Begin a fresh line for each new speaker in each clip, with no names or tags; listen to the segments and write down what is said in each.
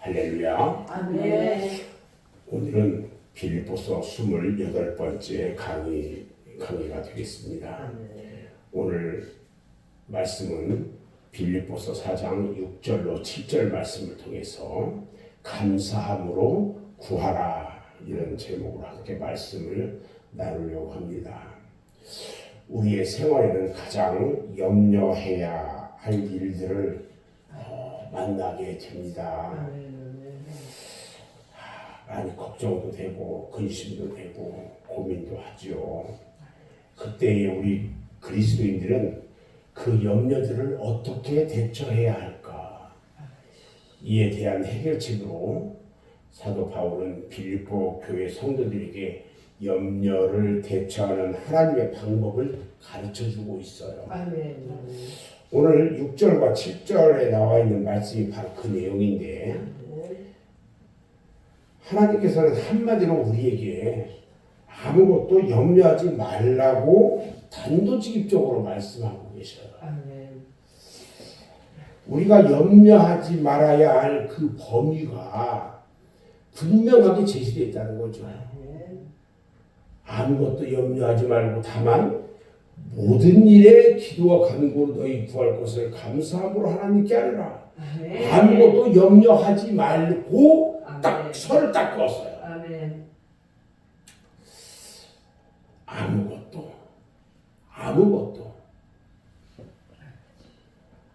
할렐루야.
아멘.
오늘은 빌립보서 28번째 강의가 되겠습니다. 오늘 말씀은 빌립보서 4장 6절로 7절 말씀을 통해서 감사함으로 구하라, 이런 제목으로 함께 말씀을 나누려고 합니다. 우리의 생활에는 가장 염려해야 할 일들을 만나게 됩니다. 많이 걱정도 되고 근심도 되고 고민도 하죠. 그때에 우리 그리스도인들은 그 염려들을 어떻게 대처해야 할까? 이에 대한 해결책으로 사도 바울은 빌립보 교회 성도들에게 염려를 대처하는 하나님의 방법을 가르쳐주고 있어요.
아멘.
오늘 6절과 7절에 나와 있는 말씀이 바로 그 내용인데, 하나님께서는 한마디로 우리에게 아무것도 염려하지 말라고 단도직입적으로 말씀하고 계셔요.
아멘.
우리가 염려하지 말아야 할 그 범위가 분명하게 제시되어 있다는 거죠. 아무것도 염려하지 말고 다만 모든 일에 기도와 간구로 너희 구할 것을 감사함으로 하나님께 하리라. 아무것도 염려하지 말고 딱 설을 딱 그었어요.
아멘.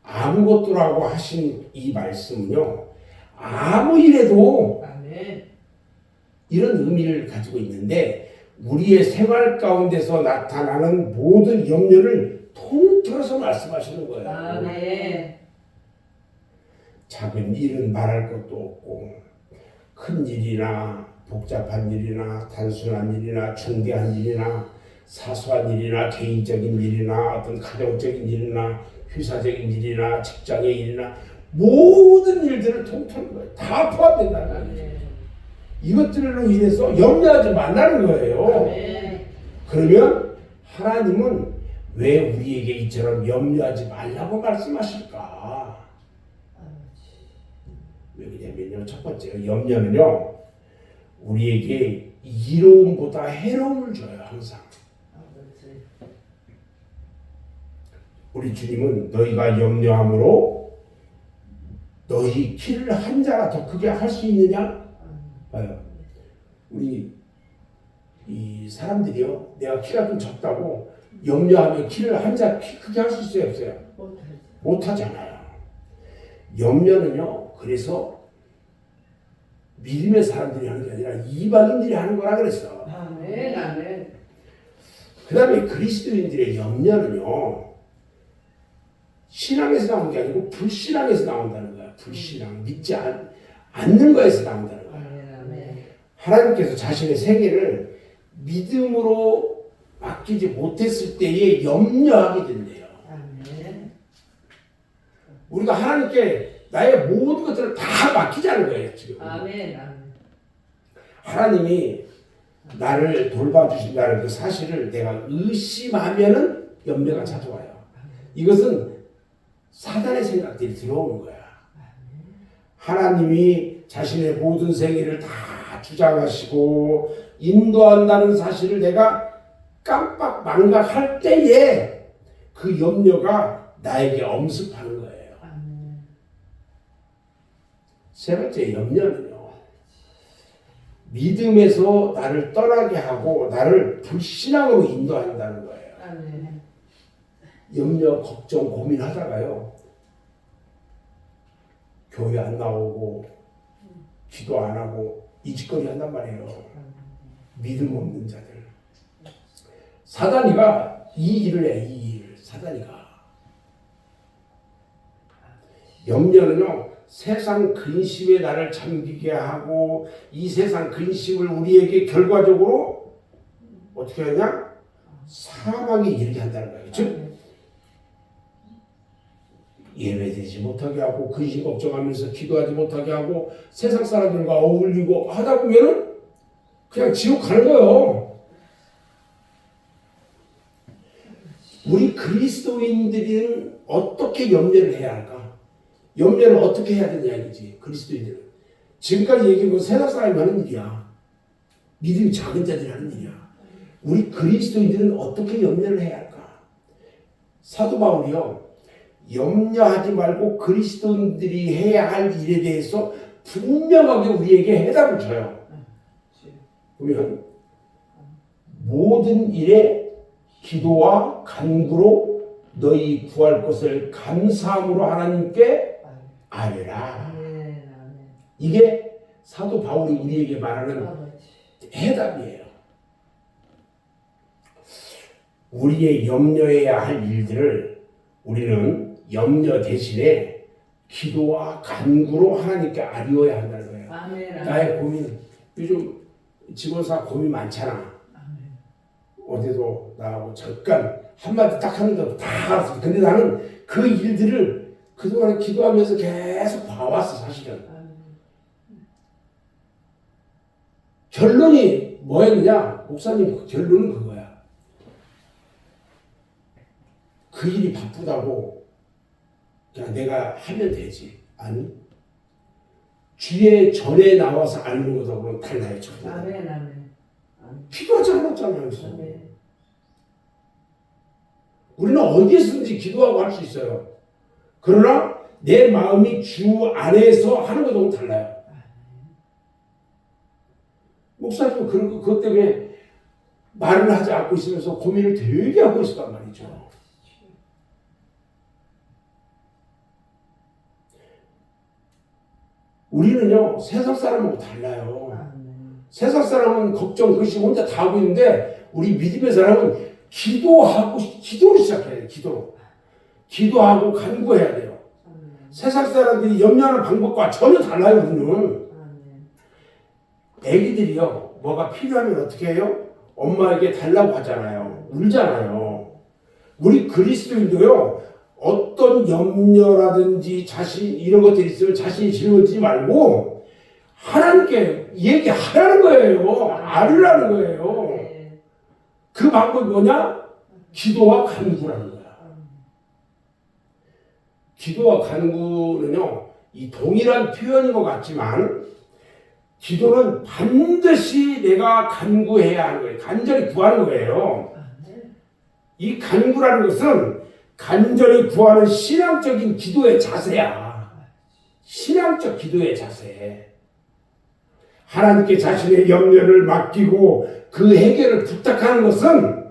아무것도라고 하신 이 말씀은요, 아무 일에도
아멘.
이런 의미를 가지고 있는데, 우리의 생활 가운데서 나타나는 모든 염려를 통틀어서 말씀하시는 거예요.
아멘.
작은 일은 말할 것도 없고, 큰 일이나 복잡한 일이나 단순한 일이나 중대한 일이나 사소한 일이나 개인적인 일이나 어떤 가정적인 일이나 회사적인 일이나 직장의 일이나 모든 일들을 통틀는 거예요. 다 포함된다는 거예요. 이것들로 인해서 염려하지 말라는 거예요.
아멘.
그러면 하나님은 왜 우리에게 이처럼 염려하지 말라고 말씀하실까? 왜 그러냐면요, 첫 번째, 염려는요, 우리에게 이로움보다 해로움을 줘요. 항상 우리 주님은 너희가 염려함으로 너희 키를 한 자가 더 크게 할 수 있느냐? 봐요. 우리 이 사람들이요, 내가 키가 좀 적다고 염려하면 키를 한 자 크게 할 수 있어요, 없어요? 못하잖아요. 염려는요, 그래서 믿음의 사람들이 하는 게 아니라 이방인들이 하는 거라 그랬어.
아멘. 아멘.
그 다음에 그리스도인들의 염려는요, 신앙에서 나오는 게 아니고 불신앙에서 나온다는 거야. 불신앙, 믿지 않는 거에서 나온다는 거야.
아멘.
하나님께서 자신의 세계를 믿음으로 맡기지 못했을 때에 염려하게 된대요.
아멘.
우리가 하나님께 나의 모든 것들을 다 맡기자는 거예요, 지금.
아멘.
하나님이 나를 돌봐주신다는 그 사실을 내가 의심하면은 염려가 찾아와요. 이것은 사단의 생각들이 들어오는 거야. 하나님이 자신의 모든 생애를 다 주장하시고 인도한다는 사실을 내가 깜빡 망각할 때에 그 염려가 나에게 엄습하는 거예요. 세 번째, 염려는요, 믿음에서 나를 떠나게 하고 나를 불신앙으로 인도한다는 거예요.
아멘.
염려, 걱정, 고민하다가요, 교회 안 나오고 기도 안 하고 이짓거리 한단 말이에요. 믿음 없는 자들. 사단이가 이 일을 해, 이 일. 사단이가. 염려는요, 세상 근심에 나를 잠기게 하고 이 세상 근심을 우리에게 결과적으로 어떻게 하냐? 사망에 이르게 한다는 거예요. 즉 예배되지 못하게 하고 근심 걱정하면서 기도하지 못하게 하고 세상 사람들과 어울리고 하다 보면은 그냥 지옥 가는 거예요. 우리 그리스도인들은 어떻게 염려를 해야 할까? 염려를 어떻게 해야 되냐 이거지. 그리스도인들은 지금까지 얘기한 건 세상 사람이 하는 일이야. 믿음이 작은 자들이 하는 일이야. 우리 그리스도인들은 어떻게 염려를 해야 할까? 사도 바울이요, 염려하지 말고 그리스도인들이 해야 할 일에 대해서 분명하게 우리에게 해답을 줘요. 보면 모든 일에 기도와 간구로 너희 구할 것을 감사함으로 하나님께 아뢰라. 이게 사도 바울이 우리에게 말하는 해답이에요. 우리의 염려해야 할 일들을 우리는 염려 대신에 기도와 간구로 하나님께 아뢰어야 한다는 거예요. 나의 고민, 요즘 직원사 고민 많잖아. 어제도 나하고 잠깐 한마디 딱 하는데도 다 알았어. 근데 나는 그 일들을 그동안에 기도하면서 계속 봐왔어, 사실은. 결론이 뭐였느냐? 목사님, 결론은 그거야. 그 일이 바쁘다고 그냥 내가 하면 되지. 아니, 주의 전에 나와서 알는 것하고는 달라요. 필요하지 않았잖아요. 우리는 어디에서든지 기도하고 할 수 있어요. 그러나 내 마음이 주 안에서 하는 것하고는 달라요. 목사님은 그것 때문에 말을 하지 않고 있으면서 고민을 되게 하고 있었단 말이죠. 우리는요, 세상 사람하고 달라요. 세상 사람은 걱정, 그것이 혼자 다 하고 있는데, 우리 믿음의 사람은 기도를 시작해야 돼요. 기도하고 간구해야 돼요. 세상 사람들이 염려하는 방법과 전혀 달라요, 우리는. 애기들이요, 뭐가 필요하면 어떻게 해요? 엄마에게 달라고 하잖아요. 울잖아요. 우리 그리스도인도요, 어떤 염려라든지 자신, 이런 것들이 있으면 자신이 짊어지지 말고, 하나님께 얘기하라는 거예요. 아뢰라는 거예요. 그 방법이 뭐냐? 기도와 간구라는 거야. 기도와 간구는요, 이 동일한 표현인 것 같지만, 기도는 반드시 내가 간구해야 하는 거예요. 간절히 구하는 거예요. 이 간구라는 것은 간절히 구하는 신앙적인 기도의 자세야. 신앙적 기도의 자세. 하나님께 자신의 염려를 맡기고 그 해결을 부탁하는 것은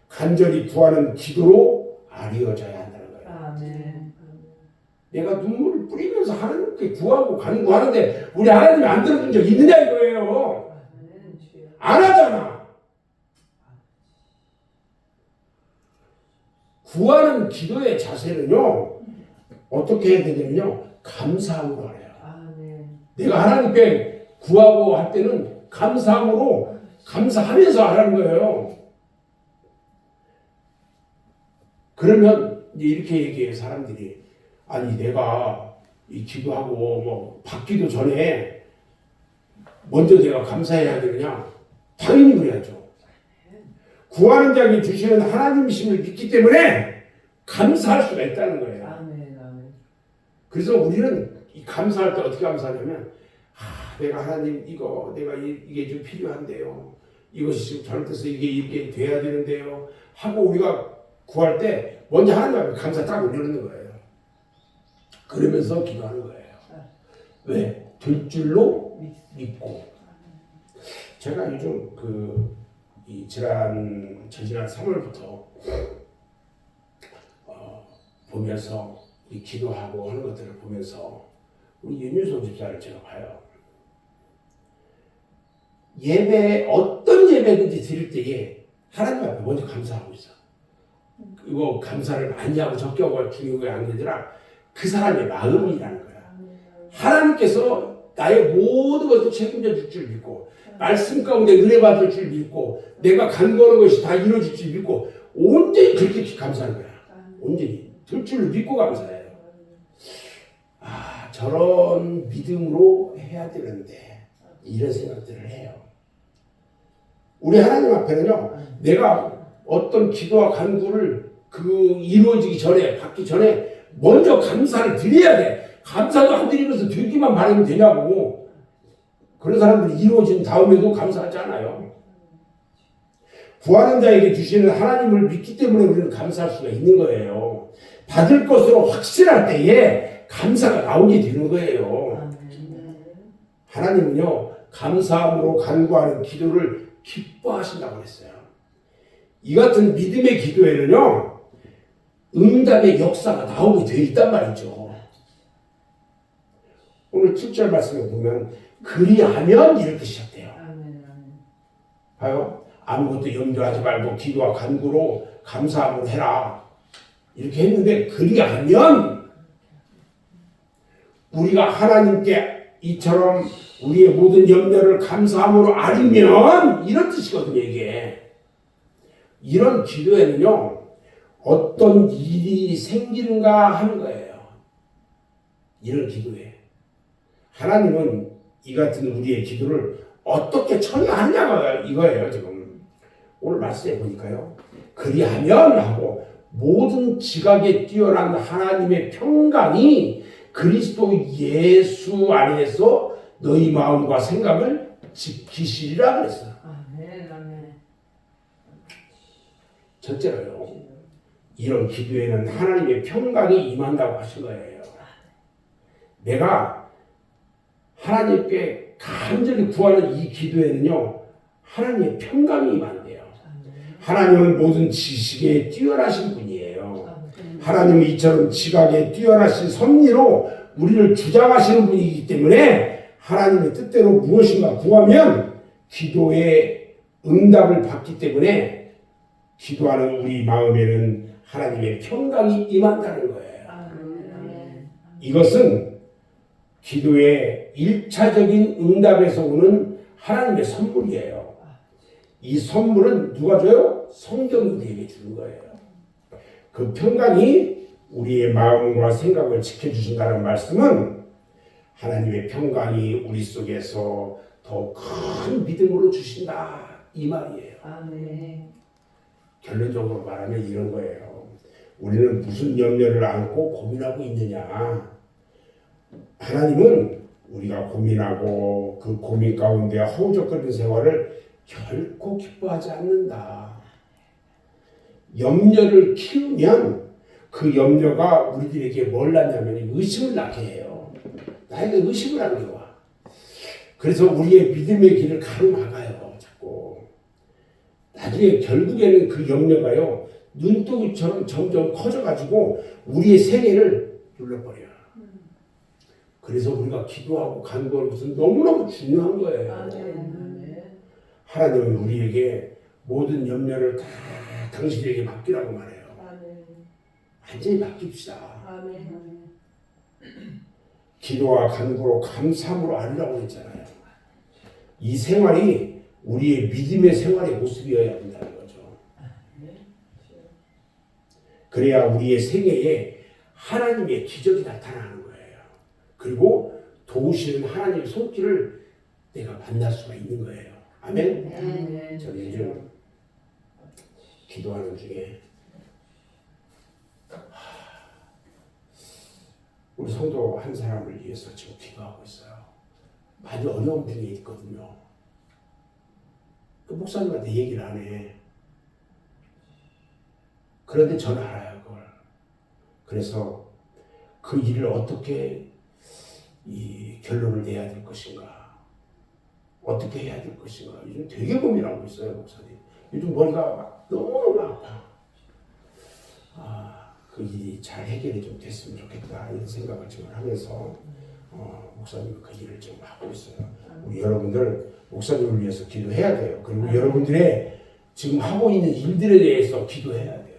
간절히 구하는 기도로 아뢰어져야 한다는 거예요. 내가 눈물을 뿌리면서 하나님께 구하고 간구하는데 우리 하나님이 안 들어준 적 있느냐 이거예요. 안 하잖아. 구하는 기도의 자세는요, 어떻게 해야 되냐면요, 감사함으로 하래요. 내가 하나님께 구하고 할 때는 감사함으로 감사하면서 하라는 거예요. 그러면 이렇게 얘기해요, 사람들이. 아니, 내가 이 기도하고 뭐 받기도 전에 먼저 내가 감사해야 되느냐? 당연히 그래야죠. 구하는 자에게 주시는 하나님이심을 믿기 때문에 감사할 수가 있다는 거예요. 그래서 우리는 이 감사할 때 어떻게 감사하냐면, 내가 하나님 이거 내가 이게 좀 필요한데요. 이것이 지금 잘못해서 이게 돼야 되는데요. 하고 우리가 구할 때 먼저 하나님 앞에 감사 딱 올려놓는 거예요. 그러면서 기도하는 거예요. 왜? 될 줄로 믿고. 제가 요즘 지난 3월부터 보면서 이 기도하고 하는 것들을 보면서 우리 윤유성 집사를 제가 봐요. 어떤 예배든지 드릴 때에 하나님 앞에 먼저 감사하고 있어. 이거 감사를 많이 하고 적게 하고 중요한 게 아니라 그 사람의 마음이라는 거야. 하나님께서 나의 모든 것을 책임져 줄 줄 믿고, 말씀 가운데 은혜 받을 줄 믿고, 내가 간구하는 것이 다 이루어질 줄 믿고, 온전히 그렇게 감사하는 거야. 온전히 될 줄 믿고 감사해요. 저런 믿음으로 해야 되는데 이런 생각들을 해요. 우리 하나님 앞에는요, 내가 어떤 기도와 간구를 이루어지기 전에, 받기 전에 먼저 감사를 드려야 돼. 감사도 안 드리면서 되기만 바라면 되냐고. 그런 사람들이 이루어진 다음에도 감사하지 않아요. 구하는 자에게 주시는 하나님을 믿기 때문에 우리는 감사할 수가 있는 거예요. 받을 것으로 확실할 때에 감사가 나오게 되는 거예요. 하나님은요, 감사함으로 간구하는 기도를 기뻐하신다고 했어요. 이 같은 믿음의 기도에는요, 응답의 역사가 나오게 되어 있단 말이죠. 오늘 7절 말씀에 보면 그리하면 이렇게 시작돼요. 봐요. 아무것도 염려하지 말고 기도와 간구로 감사함으로 해라. 이렇게 했는데 그리하면 우리가 하나님께 이처럼 우리의 모든 염려를 감사함으로 아리면 이런 뜻이거든요. 이게 이런 기도에는요 어떤 일이 생기는가 하는 거예요. 이런 기도에 하나님은 이 같은 우리의 기도를 어떻게 처리하느냐가 이거예요. 지금 오늘 말씀해 보니까요 그리하면 하고 모든 지각에 뛰어난 하나님의 평강이 그리스도 예수 안에서 너희 마음과 생각을 지키시리라 그랬어요. 첫째로요. 이런 기도에는 하나님의 평강이 임한다고 하신 거예요. 내가 하나님께 간절히 구하는 이 기도에는요. 하나님의 평강이 임한대요. 하나님은 모든 지식에 뛰어나신 분이에요. 하나님은 이처럼 지각에 뛰어나신 섭리로 우리를 주장하시는 분이기 때문에 하나님의 뜻대로 무엇인가 구하면 기도의 응답을 받기 때문에 기도하는 우리 마음에는 하나님의 평강이 임한다는 거예요. 이것은 기도의 1차적인 응답에서 오는 하나님의 선물이에요. 이 선물은 누가 줘요? 성경이 우리에게 주는 거예요. 그 평강이 우리의 마음과 생각을 지켜주신다는 말씀은 하나님의 평강이 우리 속에서 더 큰 믿음으로 주신다 이 말이에요. 결론적으로 말하면 이런 거예요. 우리는 무슨 염려를 안고 고민하고 있느냐. 하나님은 우리가 고민하고 그 고민 가운데 허우적거리는 생활을 결코 기뻐하지 않는다. 염려를 키우면 그 염려가 우리들에게 뭘 낳냐면 의심을 낳게 해요. 나에게 의심을 하는 거야. 그래서 우리의 믿음의 길을 가로막아요. 자꾸. 나중에 결국에는 그 염려가요. 눈독이처럼 점점 커져가지고 우리의 생애를 눌러버려요. 그래서 우리가 기도하고 간구하는 것은 너무너무 중요한 거예요. 하나님은 우리에게 모든 염려를 다 당신에게 맡기라고 말해요. 완전히 맡깁시다. 기도와 간구로 감사함으로 아리라고 했잖아요. 이 생활이 우리의 믿음의 생활의 모습이어야 된다는 거죠. 그래야 우리의 생애에 하나님의 기적이 나타나는 거예요. 그리고 도우시는 하나님의 손길을 내가 만날 수가 있는 거예요. 아멘. 저는 요즘 기도하는 중에 우리 성도 한 사람을 위해서 지금 기도하고 있어요. 아주 어려운 중에 있거든요. 그 목사님한테 얘기를 안 해. 그런데 저는 알아요, 그걸. 그래서 그 일을 어떻게 이 결론을 내야 될 것인가, 어떻게 해야 될 것인가. 요즘 되게 고민하고 있어요, 목사님. 요즘 머리가 막 너무 아파. 그 일이 잘 해결이 좀 됐으면 좋겠다 이런 생각을 지금 하면서 목사님은 그 일을 지금 하고 있어요. 우리 여러분들 목사님을 위해서 기도해야 돼요. 그리고 여러분들의 지금 하고 있는 일들에 대해서 기도해야 돼요.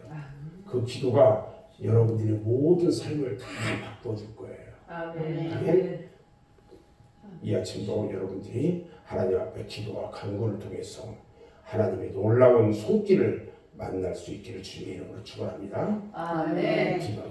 그 기도가 여러분들의 모든 삶을 다 바꿔줄 거예요. 아멘. 이 아침도 여러분들이 하나님 앞에 기도와 간구를 통해서 하나님의 놀라운 손길을 만날 수 있기를 주님의 이름으로 축원합니다.
아멘.
기도하겠습니다.